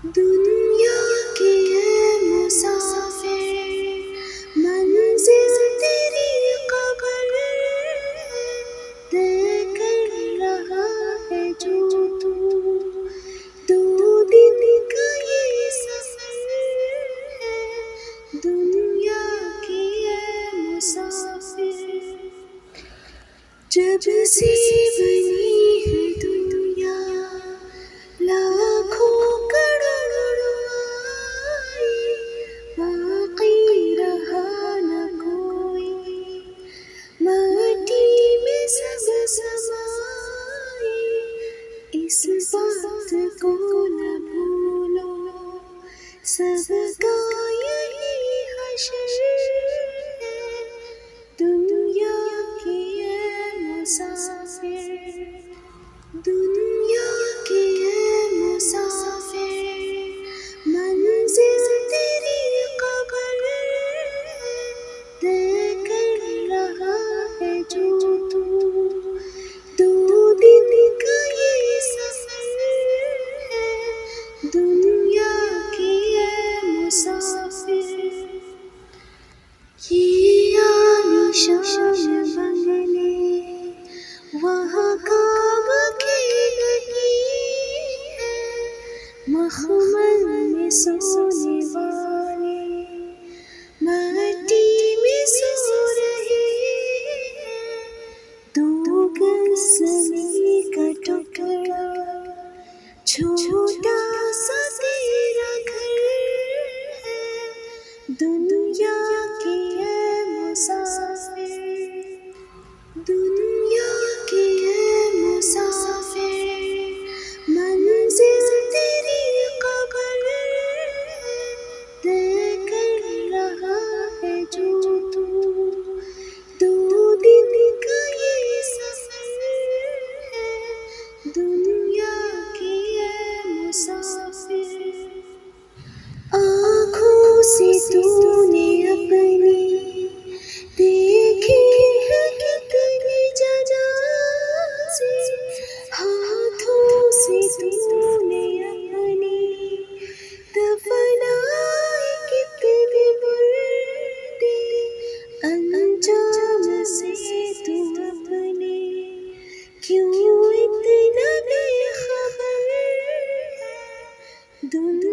دنیا کی ہے مسافر، منزل تیری قبر ہے، طے کر رہا ہے جو دو دن کا یہ سفر ہے، دنیا کی ہے مسافر۔ جب سے بنی ہے دنیا لاکھوں کروڑوں آئی، باقی رہا نہ کوئی، مٹی میں سب سمائی، اس بات کو نہ بھولو سب کا یہی حشر ہے، دنیا کی ہے مسافر، دنیا کی ہے مسافر، منزل تیری قبر ہے، طے کر رہا ہے جو دو دن کا یہ سفر ہے، دنیا کی ہے مسافر۔ یہ عالیشان بنگلے وہاں کعبہ کے نہیں ہے، مخمل میں سونے والے مٹی میں سو رہے ہیں، دو گز زمین کا ٹکڑا چھوٹا سا تیرا گھر ہے، دنیا کی ہے مسافر، دنیا کی ہے مسافر، منزل تیری قبر ہے، طے کر رہا ہے جو دو دن کا یہ سفر ہے، دنیا کی ہے مسافر۔ آنکھوں سے تو نے اپنی دیکھی ہے کتنی جنازے، ہاتھوں سے تو نے اپنی دفنائے کتنے مردے، انجام سے تو اپنے کیوں اتنا بے خبر ہے، دنیا